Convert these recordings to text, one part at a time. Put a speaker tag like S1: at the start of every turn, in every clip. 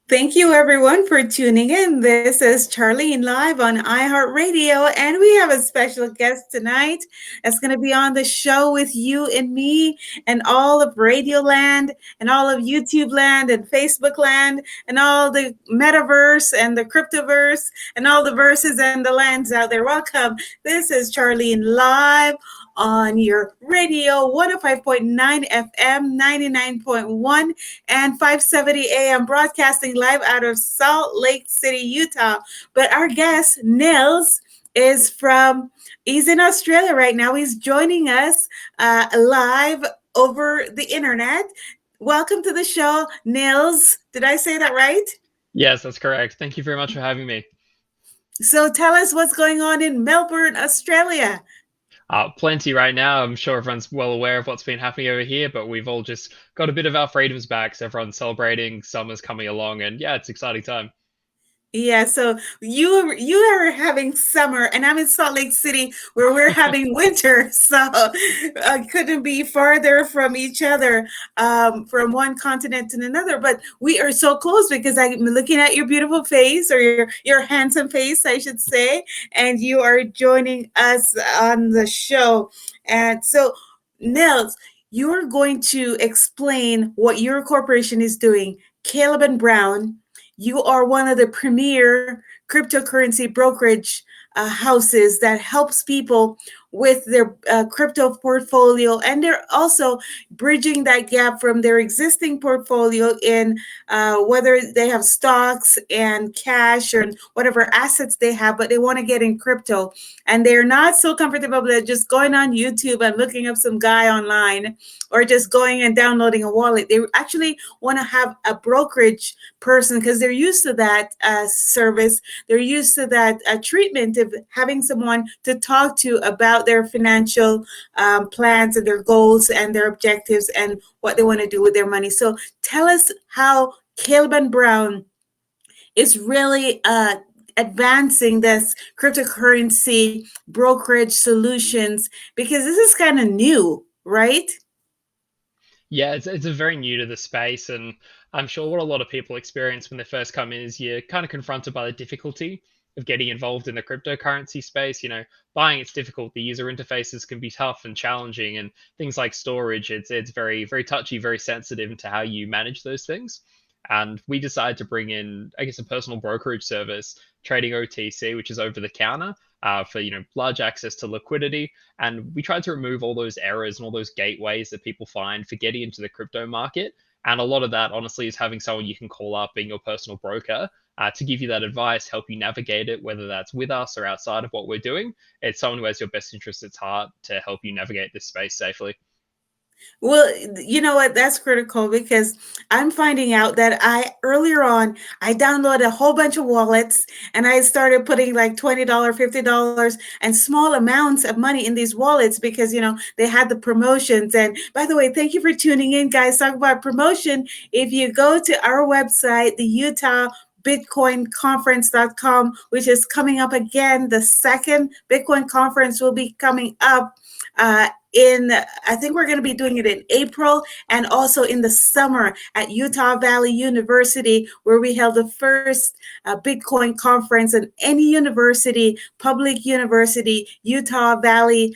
S1: Thank you, everyone, for tuning in. This is Charlene live on iHeartRadio, and we have a special guest tonight that's going to be on the show with you and me and all of Radio Land and all of YouTube Land and Facebook Land and all the metaverse and the cryptoverse and all the verses and the lands out there. Welcome. This is Charlene live on your radio 105.9 FM, 99.1 and 570 AM, broadcasting live out of Salt Lake City, Utah. But our guest, Nils, he's in Australia right now. He's joining us live over the internet. Welcome to the show, Nils. Did I say that right?
S2: Yes, that's correct. Thank you very much for having me.
S1: So tell us what's going on in Melbourne, Australia.
S2: Plenty right now. I'm sure everyone's well aware of what's been happening over here, but we've all just got a bit of our freedoms back. So everyone's celebrating, summer's coming along, and yeah, it's an exciting time.
S1: Yeah, so you are having summer, and I'm in Salt Lake City where we're having winter. So I couldn't be farther from each other, from one continent to another. But we are so close because I'm looking at your beautiful face, or your handsome face, I should say, and you are joining us on the show. And so, Nils, you are going to explain what your corporation is doing. Caleb and Brown, you are one of the premier cryptocurrency brokerage houses that helps people with their crypto portfolio, and they're also bridging that gap from their existing portfolio in whether they have stocks and cash or whatever assets they have, but they want to get in crypto, and they're not so comfortable with just going on YouTube and looking up some guy online or just going and downloading a wallet. They actually want to have a brokerage person because they're used to that service. They're used to that treatment of having someone to talk to about their financial plans and their goals and their objectives and what they want to do with their money. So tell us how Caleb and Brown is really advancing this cryptocurrency brokerage solutions, because this is kind of new, right?
S2: Yeah, it's a very new to the space, and I'm sure what a lot of people experience when they first come in is you're kind of confronted by the difficulty of getting involved in the cryptocurrency space. Buying it's difficult. The user interfaces can be tough and challenging, and things like storage, it's very very touchy, very sensitive into how you manage those things. And we decided to bring in, I guess, a personal brokerage service, trading OTC, which is over the counter, for large access to liquidity. And we tried to remove all those errors and all those gateways that people find for getting into the crypto market. And a lot of that, honestly, is having someone you can call up, being your personal broker, to give you that advice, help you navigate it, whether that's with us or outside of what we're doing. It's someone who has your best interests at heart to help you navigate this space safely.
S1: Well, you know what? That's critical because I'm finding out that earlier on, I downloaded a whole bunch of wallets and I started putting like $20, $50 and small amounts of money in these wallets because, they had the promotions. And by the way, thank you for tuning in, guys. Talk about promotion. If you go to our website, the Utah bitcoinconference.com, which is coming up again. The second Bitcoin conference will be coming up I think we're going to be doing it in April and also in the summer at Utah Valley University, where we held the first Bitcoin conference. And any university, public university, Utah Valley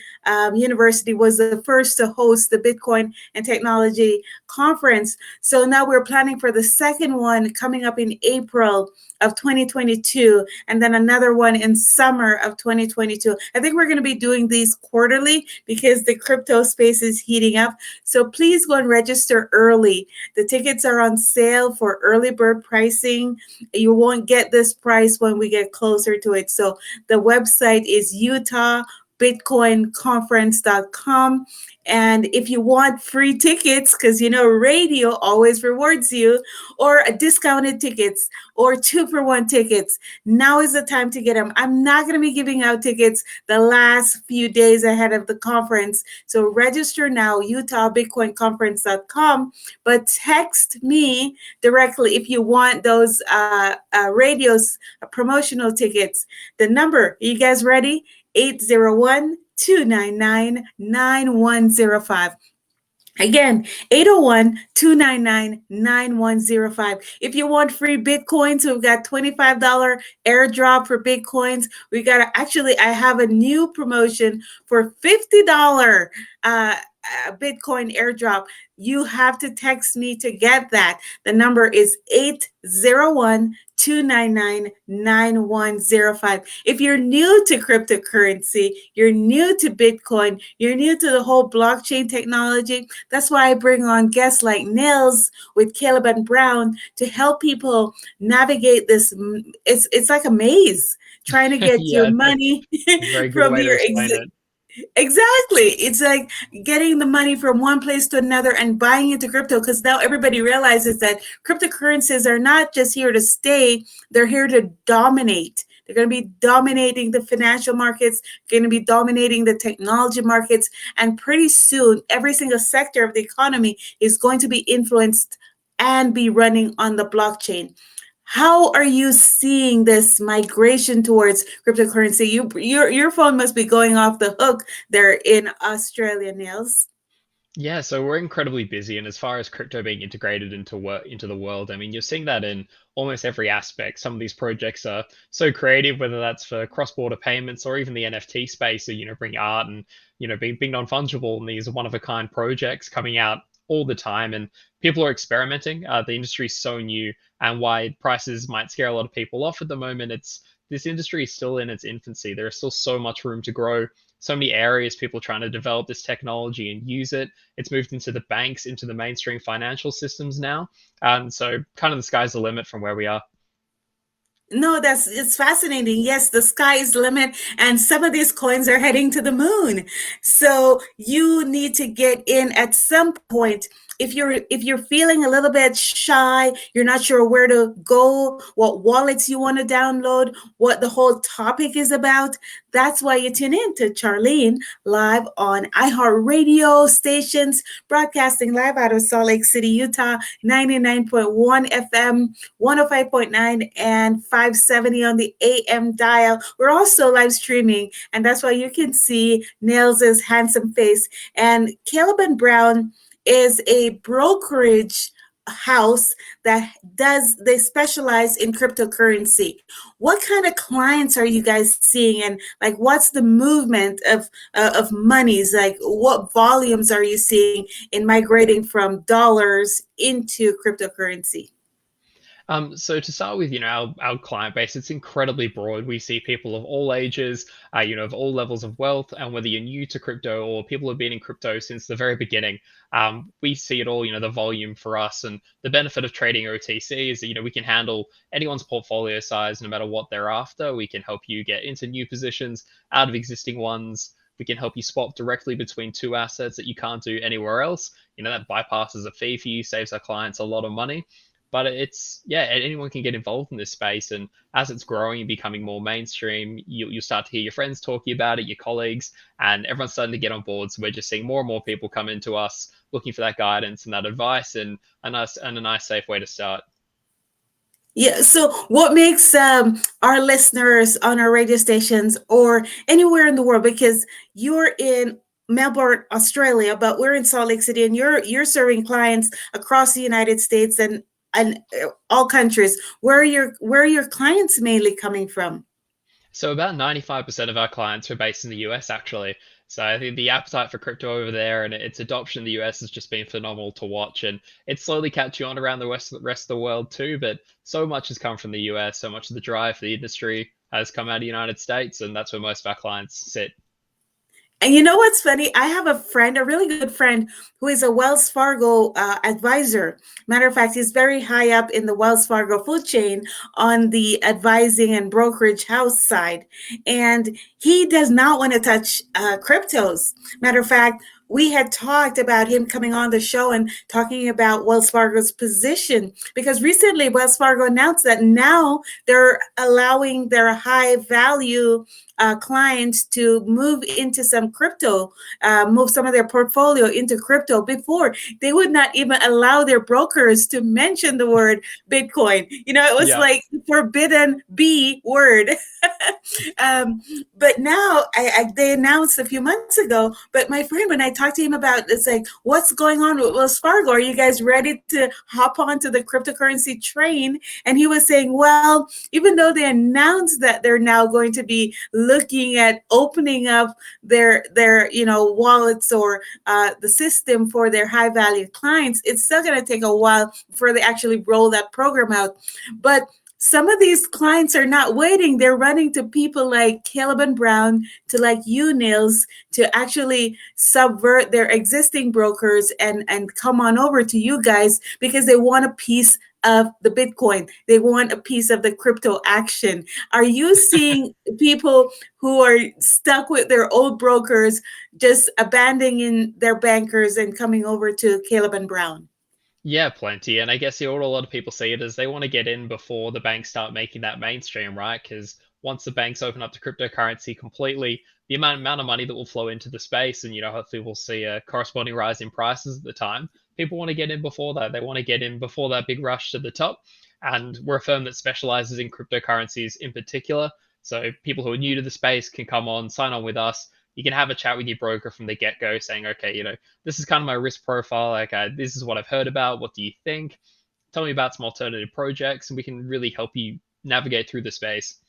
S1: University was the first to host the Bitcoin and technology conference. So now we're planning for the second one coming up in April of 2022, and then another one in summer of 2022. I think we're going to be doing these quarterly because the crypto space is heating up. So please go and register early. The tickets are on sale for early bird pricing. You won't get this price when we get closer to it. So the website is utahbitcoinconference.com. And if you want free tickets, because radio always rewards you, or discounted tickets or 2-for-1 tickets, now is the time to get them. I'm not going to be giving out tickets the last few days ahead of the conference. So register now, utahbitcoinconference.com, but text me directly if you want those radio's promotional tickets. The number, are you guys ready? 801-299-9105. Again, 801-299-9105. If you want free Bitcoins, we've got $25 airdrop for Bitcoins. We got actually, I have a new promotion for $50 Bitcoin airdrop. You have to text me to get that. The number is 801-299-9105. If you're new to cryptocurrency, you're new to Bitcoin, you're new to the whole blockchain technology, that's why I bring on guests like Nils with Caleb and Brown to help people navigate this. It's like a maze trying to get your
S2: Yeah, that's
S1: money
S2: a very good
S1: from
S2: way to
S1: your
S2: explain it.
S1: Exactly. It's like getting the money from one place to another and buying into crypto because now everybody realizes that cryptocurrencies are not just here to stay, they're here to dominate. They're going to be dominating the financial markets, going to be dominating the technology markets, and pretty soon every single sector of the economy is going to be influenced and be running on the blockchain. How are you seeing this migration towards cryptocurrency? Your phone must be going off the hook there in Australia, Nils.
S2: Yeah, so we're incredibly busy, and as far as crypto being integrated into the world, I mean, you're seeing that in almost every aspect. Some of these projects are so creative, whether that's for cross-border payments or even the NFT space, so bring art and being non-fungible, and these are one-of-a-kind projects coming out all the time, and people are experimenting. The industry is so new, and why prices might scare a lot of people off at the moment. It's This industry is still in its infancy. There is still so much room to grow, so many areas people trying to develop this technology and use it. It's moved into the banks, into the mainstream financial systems now. And so kind of the sky's the limit from where we are.
S1: No, that's it's fascinating. Yes, the sky is the limit, and some of these coins are heading to the moon. So you need to get in at some point. If you're feeling a little bit shy, you're not sure where to go, what wallets you want to download, what the whole topic is about. That's why you tune in to Charlene live on iHeartRadio stations, broadcasting live out of Salt Lake City, Utah, 99.1 FM, 105.9 and 570 on the AM dial. We're also live streaming, and that's why you can see Nils' handsome face. And Caleb and Brown is a brokerage house that they specialize in cryptocurrency. What kind of clients are you guys seeing, and like what's the movement of monies? Like what volumes are you seeing in migrating from dollars into cryptocurrency?
S2: So to start with, our client base, it's incredibly broad. We see people of all ages, of all levels of wealth, and whether you're new to crypto or people have been in crypto since the very beginning, we see it all. The volume for us and the benefit of trading OTC is that we can handle anyone's portfolio size, no matter what they're after. We can help you get into new positions out of existing ones. We can help you swap directly between two assets that you can't do anywhere else. That bypasses a fee for you, saves our clients a lot of money. But yeah, anyone can get involved in this space, and as it's growing and becoming more mainstream, you start to hear your friends talking about it, your colleagues, and everyone's starting to get on board. So we're just seeing more and more people come into us looking for that guidance and that advice, and a nice safe way to start.
S1: Yeah. So, what makes our listeners on our radio stations or anywhere in the world? Because you're in Melbourne, Australia, but we're in Salt Lake City, and you're serving clients across the United States and all countries. Where are your clients mainly coming from?
S2: So about 95% of our clients are based in the US, actually. So I think the appetite for crypto over there and its adoption in the US has just been phenomenal to watch, and it's slowly catching on around the rest of the world too. But so much has come from the US, so much of the drive for the industry has come out of the United States, and that's where most of our clients sit.
S1: And you know what's funny? I have a friend, a really good friend, who is a Wells Fargo advisor. Matter of fact, he's very high up in the Wells Fargo food chain on the advising and brokerage house side. And he does not want to touch cryptos. Matter of fact, we had talked about him coming on the show and talking about Wells Fargo's position because recently Wells Fargo announced that now they're allowing their high value clients to move into some crypto, move some of their portfolio into crypto. Before, they would not even allow their brokers to mention the word Bitcoin. It was
S2: Yeah.
S1: like forbidden B word. um, but now they announced a few months ago. But my friend, when I talked to him about, it's like, what's going on with Wells Fargo? Are you guys ready to hop onto the cryptocurrency train? And he was saying, well, even though they announced that they're now going to be looking at opening up their wallets or the system for their high value clients, it's still going to take a while before they actually roll that program out. But some of these clients are not waiting. They're running to people like Caleb and Brown, to like you, Nils, to actually subvert their existing brokers and come on over to you guys because they want a piece of the Bitcoin. They want a piece of the crypto action. Are you seeing people who are stuck with their old brokers just abandoning their bankers and coming over to Caleb and Brown?
S2: Yeah, plenty. And I guess what a lot of people see it is they want to get in before the banks start making that mainstream, right? Because once the banks open up to cryptocurrency completely, the amount of money that will flow into the space, and hopefully we'll see a corresponding rise in prices at the time. People want to get in before that. They want to get in before that big rush to the top. And we're a firm that specializes in cryptocurrencies in particular. So people who are new to the space can come on, sign on with us. You can have a chat with your broker from the get-go saying, okay, this is kind of my risk profile. Like, this is what I've heard about. What do you think? Tell me about some alternative projects, and we can really help you navigate through the space.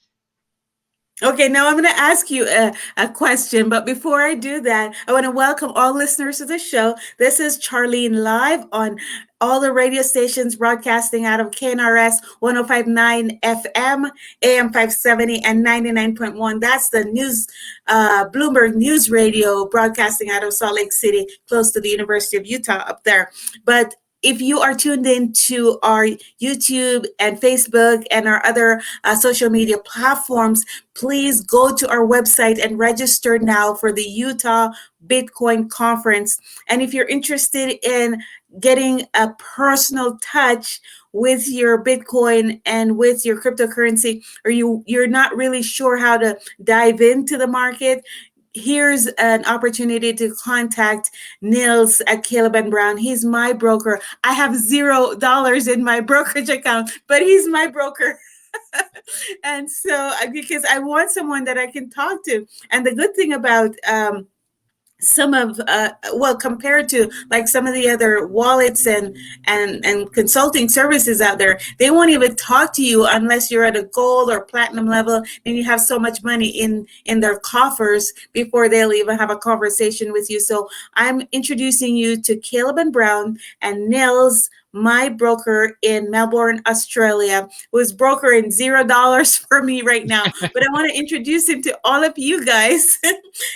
S1: Okay, now I'm going to ask you a question, but before I do that, I want to welcome all listeners to the show. This is Charlene live on all the radio stations broadcasting out of KNRS 105.9 FM, AM 570, and 99.1. That's the news, Bloomberg News Radio broadcasting out of Salt Lake City, close to the University of Utah up there. But if you are tuned in to our YouTube and Facebook and our other social media platforms, please go to our website and register now for the Utah Bitcoin Conference. And if you're interested in getting a personal touch with your Bitcoin and with your cryptocurrency, or you're not really sure how to dive into the market, here's an opportunity to contact Nils at Caleb and Brown. He's my broker. I have $0 in my brokerage account, but he's my broker. And so, because I want someone that I can talk to. And the good thing about some of compared to like some of the other wallets and consulting services out there, they won't even talk to you unless you're at a gold or platinum level and you have so much money in their coffers before they'll even have a conversation with you. So I'm introducing you to Caleb and Brown and Nils, my broker in Melbourne, Australia, who is brokering $0 for me right now. But I want to introduce him to all of you guys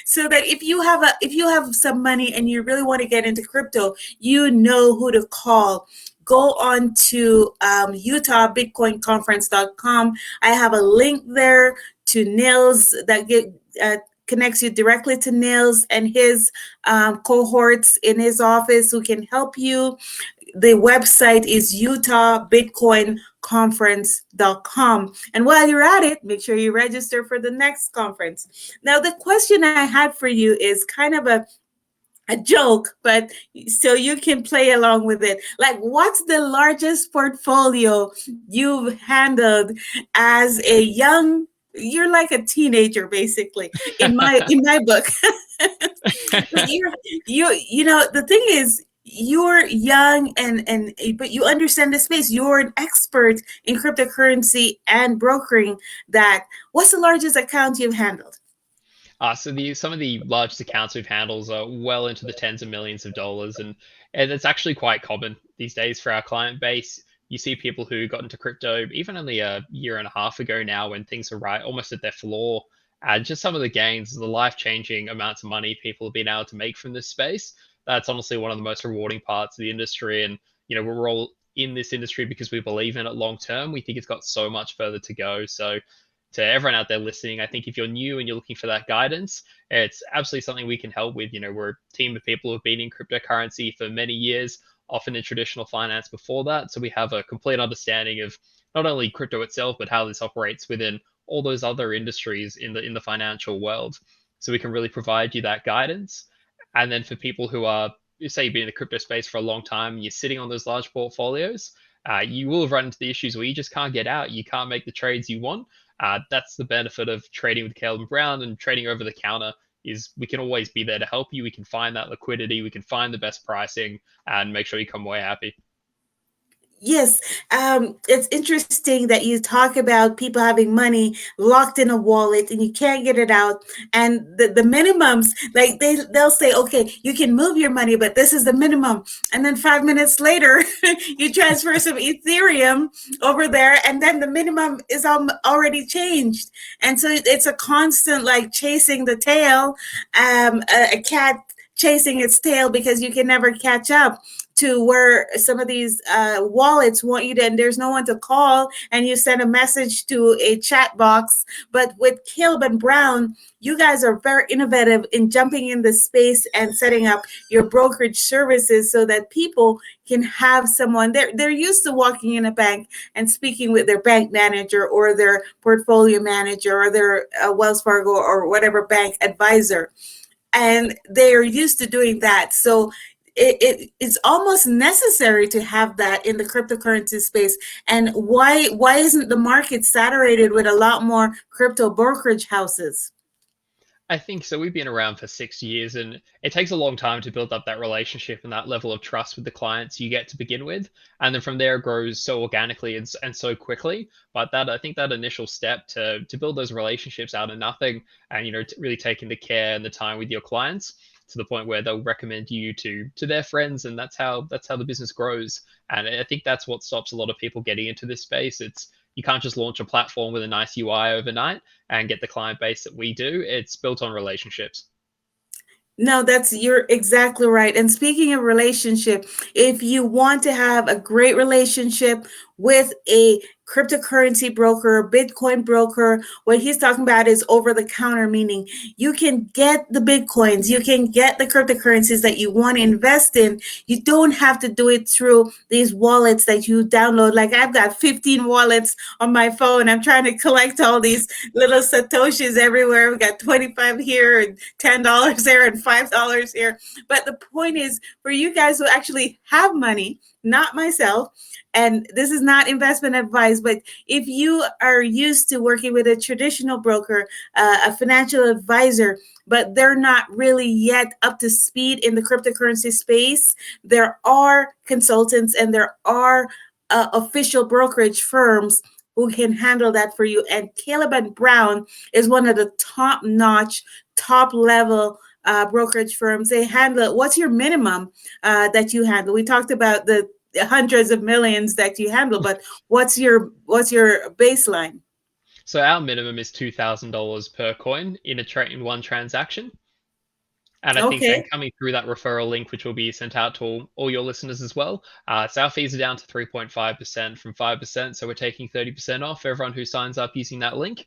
S1: so that if you have some money and you really want to get into crypto, you know who to call. Go on to UtahBitcoinConference.com. I have a link there to Nils that connects you directly to Nils and his cohorts in his office who can help you. The website is UtahBitcoinConference.com. And while you're at it, make sure you register for the next conference. Now, the question I had for you is kind of a joke, but so you can play along with it. Like, what's the largest portfolio you've handled as a you're like a teenager, basically, in my book. But the thing is, you're young but you understand the space. You're an expert in cryptocurrency and brokering that. What's the largest account you've handled?
S2: So some of the largest accounts we've handled are well into the tens of millions of dollars, and it's actually quite common these days for our client base. You see people who got into crypto even only a year and a half ago now, when things are right almost at their floor, and just some of the gains, the life-changing amounts of money people have been able to make from this space. That's honestly one of the most rewarding parts of the industry. And, we're all in this industry because we believe in it long term. We think it's got so much further to go. So to everyone out there listening, I think if you're new and you're looking for that guidance, it's absolutely something we can help with. We're a team of people who have been in cryptocurrency for many years, often in traditional finance before that. So we have a complete understanding of not only crypto itself, but how this operates within all those other industries in the financial world. So we can really provide you that guidance. And then for people who are, say you've been in the crypto space for a long time, and you're sitting on those large portfolios, you will have run into the issues where you just can't get out. You can't make the trades you want. That's the benefit of trading with Caleb and Brown and trading over the counter. is we can always be there to help you. We can find that liquidity, we can find the best pricing, and make sure you come away happy.
S1: Yes, it's interesting that you talk about people having money locked in a wallet and you can't get it out. And the minimums, like they'll say, okay, you can move your money, but this is the minimum. And then 5 minutes later, you transfer some Ethereum over there, and then the minimum is already changed. And so it's a constant like chasing the tail, a cat chasing its tail because you can never catch up to where some of these wallets want you to, and there's no one to call, and you send a message to a chat box. But with Caleb and Brown, you guys are very innovative in jumping in the space and setting up your brokerage services so that people can have someone. They're used to walking in a bank and speaking with their bank manager or their portfolio manager or their Wells Fargo or whatever bank advisor, and they're used to doing that. So it's almost necessary to have that in the cryptocurrency space. And why isn't the market saturated with a lot more crypto brokerage houses?
S2: I think so. We've been around for 6 years, and it takes a long time to build up that relationship and that level of trust with the clients you get to begin with. And then from there, it grows so organically and so quickly. But that, I think, that initial step to build those relationships out of nothing, and really taking the care and the time with your clients to the point where they'll recommend you to their friends, and that's how the business grows. And I think that's what stops a lot of people getting into this space. It's You can't just launch a platform with a nice UI overnight and get the client base that we do. It's built on relationships.
S1: No, you're exactly right. And speaking of relationship, if you want to have a great relationship with a cryptocurrency broker, Bitcoin broker, what he's talking about is over the counter, meaning you can get the Bitcoins, you can get the cryptocurrencies that you want to invest in. You don't have to do it through these wallets that you download. Like I've got 15 wallets on my phone. I'm trying to collect all these little Satoshis everywhere. We've got 25 here and $10 there and $5 here. But the point is for you guys who actually have money, not myself, and this is not investment advice, but if you are used to working with a traditional broker, a financial advisor, but they're not really yet up to speed in the cryptocurrency space, there are consultants and there are official brokerage firms who can handle that for you. And Caleb and Brown is one of the top-notch, top-level brokerage firms. They handle it. What's your minimum that you handle? We talked about the hundreds of millions that you handle, but what's your baseline?
S2: So our minimum is $2,000 per coin in one transaction. And I think then
S1: Okay.
S2: coming through that referral link, which will be sent out to all your listeners as well. So our fees are down to 3.5% from 5%. So we're taking 30% off for everyone who signs up using that link.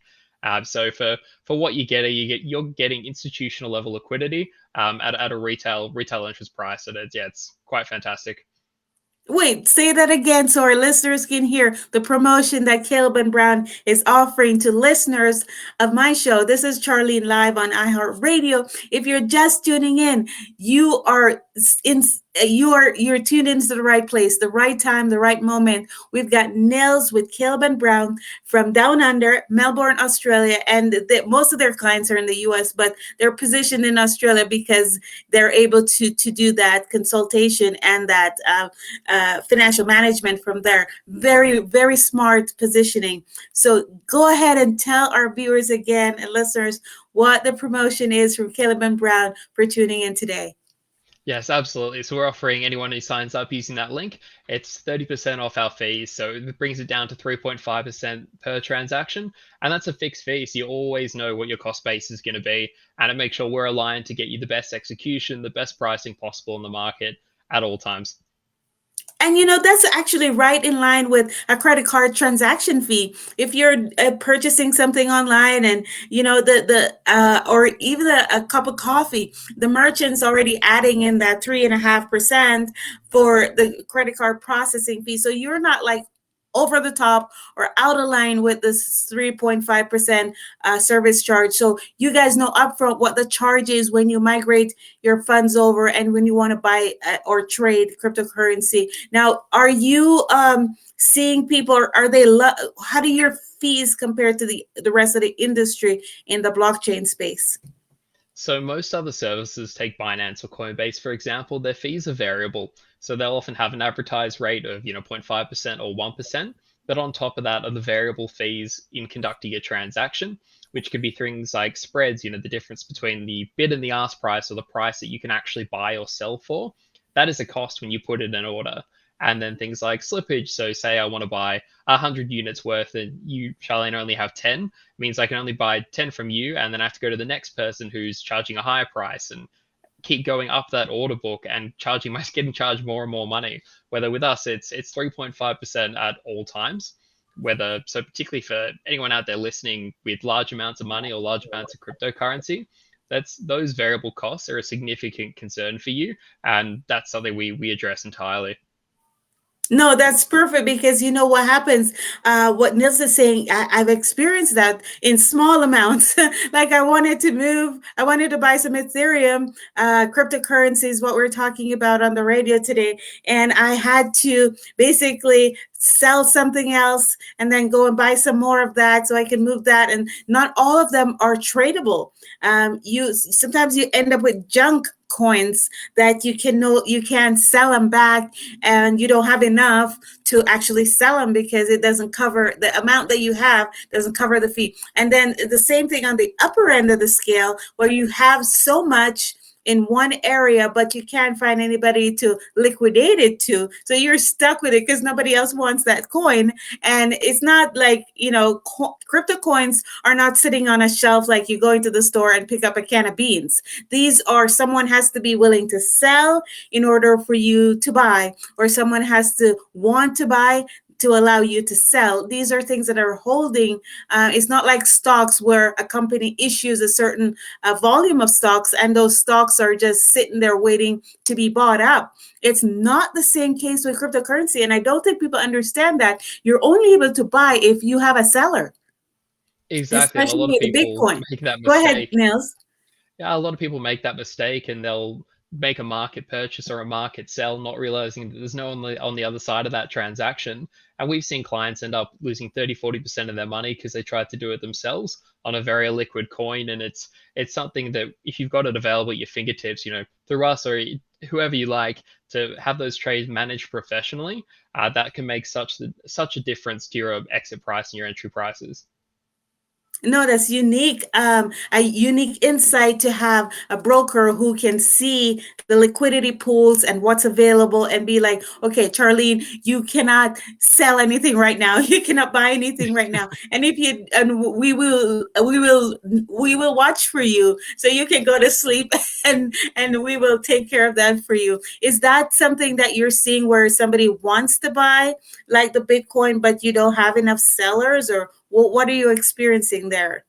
S2: So for what you're getting institutional level liquidity at a retail interest price. And it's quite fantastic.
S1: Wait, say that again so our listeners can hear the promotion that Caleb and Brown is offering to listeners of my show. This is Charlene live on iHeartRadio. If you're just tuning in, you're tuned into the right place, the right time, the right moment. We've got Nils with Caleb and Brown from down under, Melbourne, Australia, and most of their clients are in the US, but they're positioned in Australia because they're able to do that consultation and that financial management from there. Very, very smart positioning. So go ahead and tell our viewers again and listeners what the promotion is from Caleb and Brown for tuning in today.
S2: Yes, absolutely. So we're offering anyone who signs up using that link, it's 30% off our fees. So it brings it down to 3.5% per transaction. And that's a fixed fee. So you always know what your cost base is going to be. And it makes sure we're aligned to get you the best execution, the best pricing possible in the market at all times.
S1: And that's actually right in line with a credit card transaction fee. If you're purchasing something online, and or even a cup of coffee, the merchant's already adding in that 3.5% for the credit card processing fee. So you're not like over the top or out of line with this 3.5% service charge. So you guys know upfront what the charge is when you migrate your funds over and when you want to buy or trade cryptocurrency. Now, are you seeing people, or are they, how do your fees compare to the rest of the industry in the blockchain space?
S2: So most other services, take Binance or Coinbase for example, their fees are variable. So they'll often have an advertised rate of 0.5% or 1%, but on top of that are the variable fees in conducting a transaction, which could be things like spreads, the difference between the bid and the ask price, or the price that you can actually buy or sell for. That is a cost when you put in an order. And then things like slippage. So say I want to buy 100 units worth and you, Charlene, only have 10, means I can only buy 10 from you, and then I have to go to the next person who's charging a higher price and keep going up that order book and charging my getting charged more and more money. Whether with us it's 3.5% at all times. Whether so particularly for anyone out there listening with large amounts of money or large amounts of cryptocurrency, that's those variable costs are a significant concern for you, and that's something we address entirely.
S1: No, that's perfect because you know what happens. What Nils is saying, I've experienced that in small amounts. Like I wanted to buy some Ethereum, cryptocurrencies, what we're talking about on the radio today. And I had to basically sell something else and then go and buy some more of that so I can move that. And not all of them are tradable. You sometimes you end up with junk coins that you can't sell them back, and you don't have enough to actually sell them because it doesn't cover the amount that you have, doesn't cover the fee. And then the same thing on the upper end of the scale, where you have so much in one area, but you can't find anybody to liquidate it to. So you're stuck with it because nobody else wants that coin. And it's not like, crypto coins are not sitting on a shelf like you go into the store and pick up a can of beans. These are, someone has to be willing to sell in order for you to buy, or someone has to want to buy to allow you to sell. These are things that are holding. It's not like stocks where a company issues a certain volume of stocks and those stocks are just sitting there waiting to be bought up. It's not the same case with cryptocurrency. And I don't think people understand that you're only able to buy if you have a seller,
S2: Exactly, and a lot of
S1: especially
S2: people
S1: Bitcoin.
S2: make that
S1: Go ahead,
S2: mistake.
S1: Nils.
S2: Yeah, a lot of people make that mistake and they'll make a market purchase or a market sell, not realizing that there's no one on the other side of that transaction. And we've seen clients end up losing 30-40% of their money because they tried to do it themselves on a very liquid coin. And it's something that if you've got it available at your fingertips, through us or whoever you like, to have those trades managed professionally, that can make such a difference to your exit price and your entry prices.
S1: No, that's unique. A unique insight to have a broker who can see the liquidity pools and what's available and be like, okay, Charlene, you cannot sell anything right now. You cannot buy anything right now. And if you, and we will watch for you so you can go to sleep and we will take care of that for you. Is that something that you're seeing where somebody wants to buy like the Bitcoin, but you don't have enough sellers, or what are you experiencing there?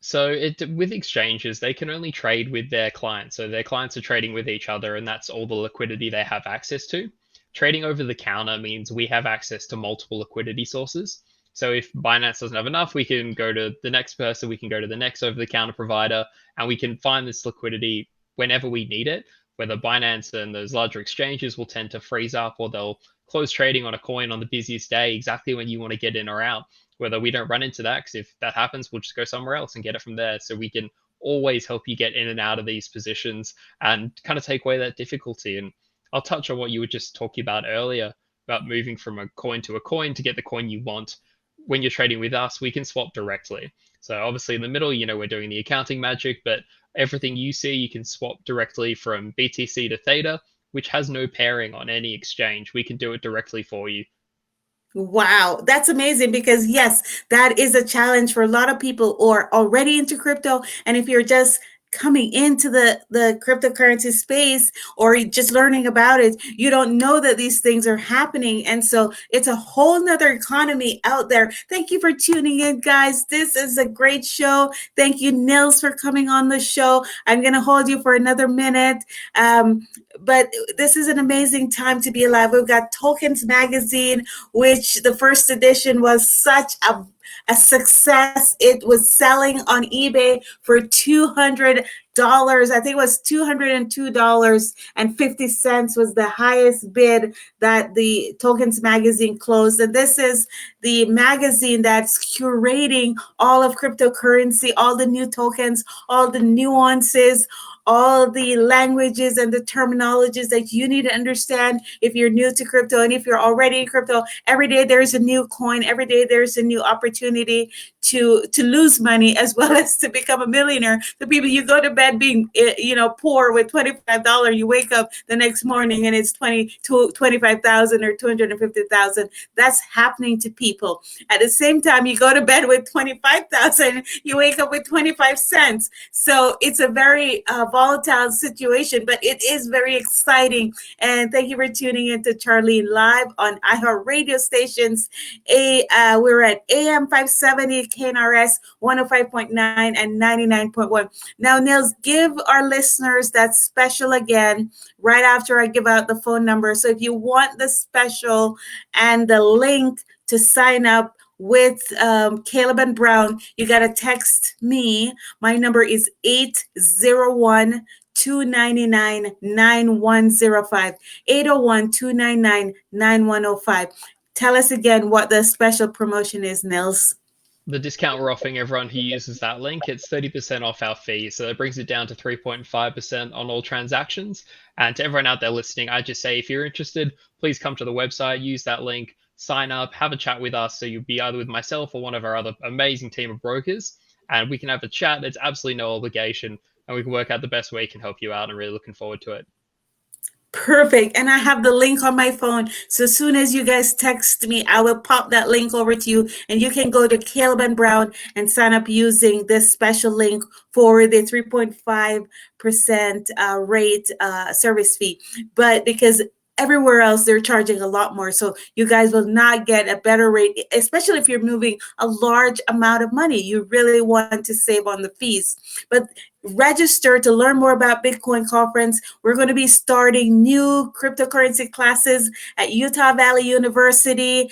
S2: So with exchanges, they can only trade with their clients. So their clients are trading with each other, and that's all the liquidity they have access to. Trading over the counter means we have access to multiple liquidity sources. So if Binance doesn't have enough, we can go to the next person, we can go to the next over the counter provider, and we can find this liquidity whenever we need it. Whether Binance and those larger exchanges will tend to freeze up, or they'll close trading on a coin on the busiest day exactly when you want to get in or out. Whether we don't run into that, because if that happens, we'll just go somewhere else and get it from there. So we can always help you get in and out of these positions and kind of take away that difficulty. And I'll touch on what you were just talking about earlier about moving from a coin to get the coin you want. When you're trading with us, we can swap directly. So obviously in the middle, we're doing the accounting magic, but everything you see, you can swap directly from BTC to Theta, which has no pairing on any exchange. We can do it directly for you.
S1: Wow, that's amazing because yes, that is a challenge for a lot of people who are already into crypto. And if you're just coming into the cryptocurrency space or just learning about it, you don't know that these things are happening. And so it's a whole nother economy out there. Thank you for tuning in, guys. This is a great show. Thank you, Nils, for coming on the show. I'm going to hold you for another minute. But this is an amazing time to be alive. We've got Tokens Magazine, which the first edition was such a success. It was selling on eBay for $200 dollars. I think it was $202.50 was the highest bid that the Tokens magazine closed. And this is the magazine that's curating all of cryptocurrency, all the new tokens, all the nuances, all the languages and the terminologies that you need to understand if you're new to crypto. And if you're already in crypto, every day there's a new coin, every day there's a new opportunity to lose money as well as to become a millionaire. The people, you go to bed being poor with $25, you wake up the next morning and it's 25,000 or 250,000. That's happening to people. At the same time, you go to bed with 25,000, you wake up with 25 cents. So it's a very volatile situation, but it is very exciting. And thank you for tuning in to Charlene live on iHeartRadio stations. We're at AM 570, KNRS 105.9 and 99.1. Now, Nils, give our listeners that special again right after I give out the phone number. So if you want the special and the link to sign up with Caleb and Brown, you got to text me. My number is 801 299 9105. 801 299 9105. Tell us again what the special promotion is, Nils.
S2: The discount we're offering everyone who uses that link, it's 30% off our fee. So it brings it down to 3.5% on all transactions. And to everyone out there listening, I just say, if you're interested, please come to the website, use that link, sign up, have a chat with us. So you'll be either with myself or one of our other amazing team of brokers, and we can have a chat. It's absolutely no obligation, and we can work out the best way we can help you out. I'm really looking forward to it.
S1: Perfect. And I have the link on my phone. So as soon as you guys text me, I will pop that link over to you. And you can go to Caleb and Brown and sign up using this special link for the 3.5% rate service fee. But because everywhere else, they're charging a lot more. So you guys will not get a better rate, especially if you're moving a large amount of money. You really want to save on the fees. But register to learn more about Bitcoin Conference. We're going to be starting new cryptocurrency classes at Utah Valley University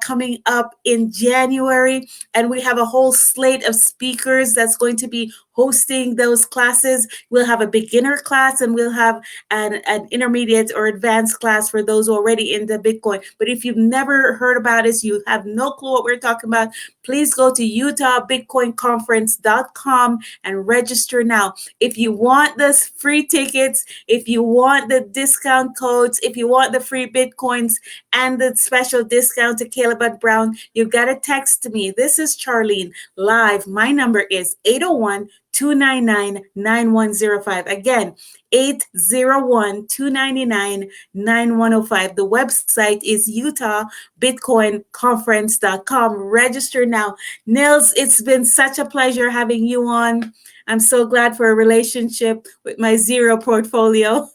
S1: coming up in January. And we have a whole slate of speakers that's going to be hosting those classes. We'll have a beginner class and we'll have an intermediate or advanced class for those already into Bitcoin. But if you've never heard about us, you have no clue what we're talking about, please go to utahbitcoinconference.com and register now. If you want the free tickets, if you want the discount codes, if you want the free Bitcoins and the special discount to Caleb and Brown, you got to text me. This is Charlene live. My number is 801-299-9105. Again, 801-299-9105. The website is utahbitcoinconference.com. Register now. Nils, it's been such a pleasure having you on. I'm so glad for a relationship with my zero portfolio.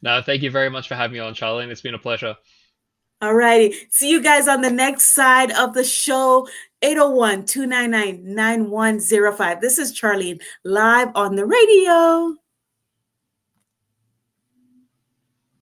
S2: No, thank you very much for having me on, Charlene. It's been a pleasure.
S1: All righty. See you guys on the next side of the show. 801-299-9105. This is Charlene live on the radio.